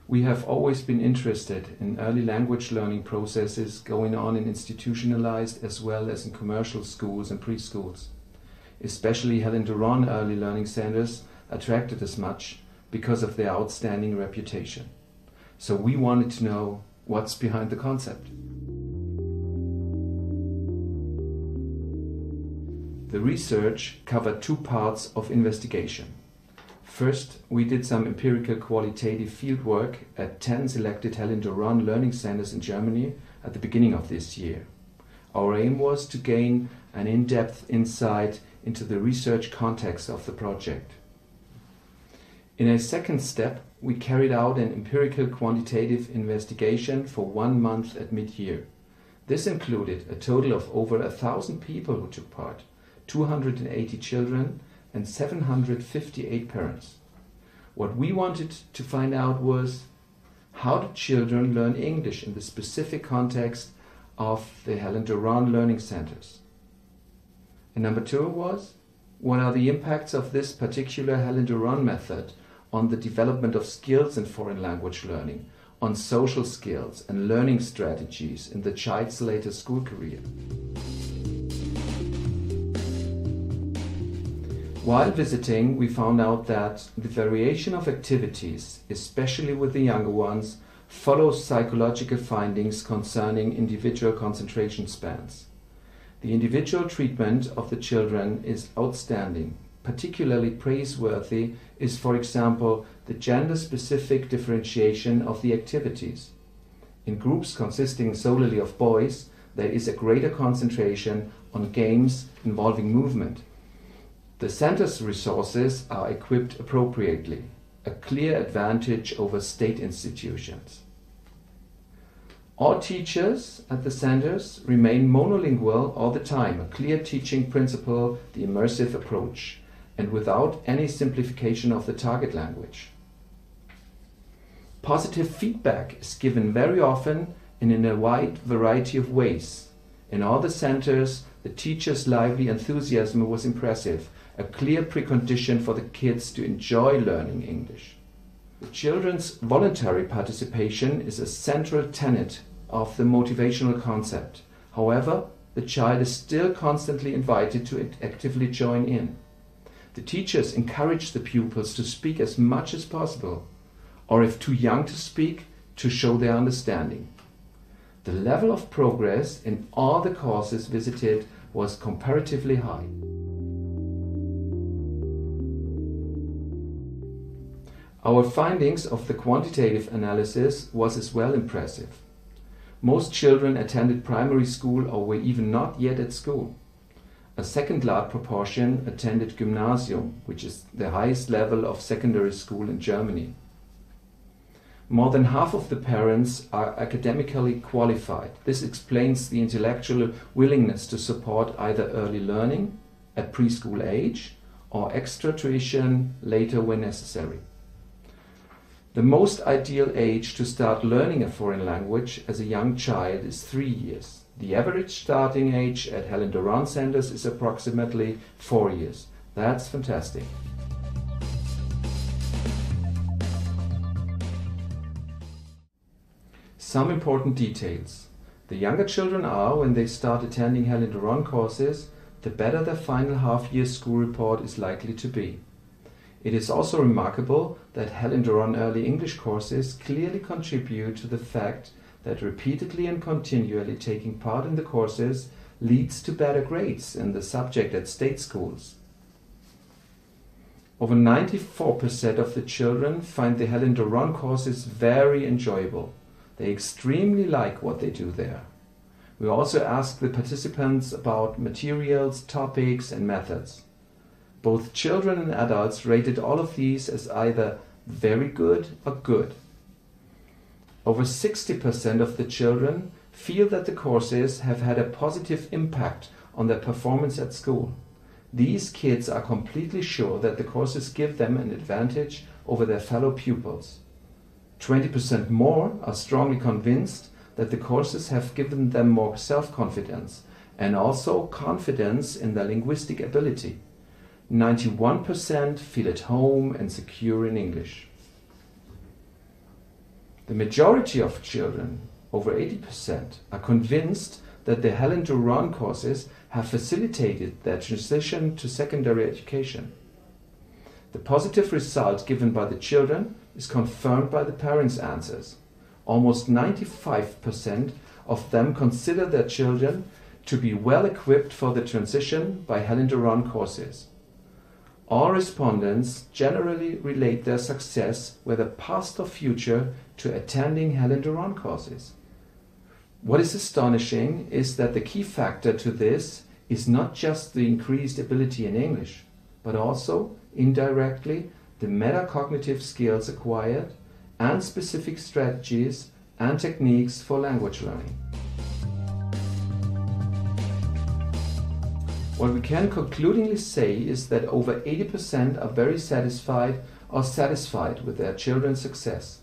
We have always been interested in early language learning processes going on in institutionalized as well as in commercial schools and preschools. Especially Helen Doron Early Learning Centers attracted us much because of their outstanding reputation. So we wanted to know what's behind the concept. The research covered two parts of investigation. First, we did some empirical qualitative fieldwork at 10 selected Helen Doron Learning Centers in Germany at the beginning of this year. Our aim was to gain an in-depth insight into the research context of the project. In a second step, we carried out an empirical quantitative investigation for 1 month at mid-year. This included a total of over 1,000 people who took part, 280 children and 758 parents. What we wanted to find out was, how do children learn English in the specific context of the Helen Doron Learning Centers? And number two was, what are the impacts of this particular Helen Doron method on the development of skills in foreign language learning, on social skills and learning strategies in the child's later school career? While visiting, we found out that the variation of activities, especially with the younger ones, follows psychological findings concerning individual concentration spans. The individual treatment of the children is outstanding. Particularly praiseworthy is, for example, the gender-specific differentiation of the activities. In groups consisting solely of boys, there is a greater concentration on games involving movement. The center's resources are equipped appropriately, a clear advantage over state institutions. All teachers at the centers remain monolingual all the time, a clear teaching principle, the immersive approach, and without any simplification of the target language. Positive feedback is given very often and in a wide variety of ways. In all the centers, the teachers' lively enthusiasm was impressive, a clear precondition for the kids to enjoy learning English. The children's voluntary participation is a central tenet of the motivational concept. However, the child is still constantly invited to actively join in. The teachers encourage the pupils to speak as much as possible, or if too young to speak, to show their understanding. The level of progress in all the courses visited was comparatively high. Our findings of the quantitative analysis was as well impressive. Most children attended primary school or were even not yet at school. A second large proportion attended Gymnasium, which is the highest level of secondary school in Germany. More than half of the parents are academically qualified. This explains the intellectual willingness to support either early learning at preschool age or extra tuition later when necessary. The most ideal age to start learning a foreign language as a young child is 3 years. The average starting age at Helen Doron centers is approximately 4 years. That's fantastic. Some important details. The younger children are, when they start attending Helen Doron courses, the better their final half-year school report is likely to be. It is also remarkable that Helen Doron Early English courses clearly contribute to the fact that repeatedly and continually taking part in the courses leads to better grades in the subject at state schools. Over 94% of the children find the Helen Doron courses very enjoyable. They extremely like what they do there. We also asked the participants about materials, topics, and methods. Both children and adults rated all of these as either very good or good. Over 60% of the children feel that the courses have had a positive impact on their performance at school. These kids are completely sure that the courses give them an advantage over their fellow pupils. 20% more are strongly convinced that the courses have given them more self-confidence and also confidence in their linguistic ability. 91% feel at home and secure in English. The majority of children, over 80%, are convinced that the Helen Doron courses have facilitated their transition to secondary education. The positive result given by the children is confirmed by the parents' answers. Almost 95% of them consider their children to be well equipped for the transition by Helen Doron courses. All respondents generally relate their success, whether past or future, to attending Helen Doron courses. What is astonishing is that the key factor to this is not just the increased ability in English, but also, indirectly, the metacognitive skills acquired and specific strategies and techniques for language learning. What we can concludingly say is that over 80% are very satisfied or satisfied with their children's success.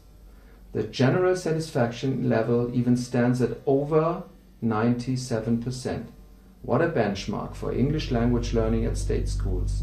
The general satisfaction level even stands at over 97%. What a benchmark for English language learning at state schools.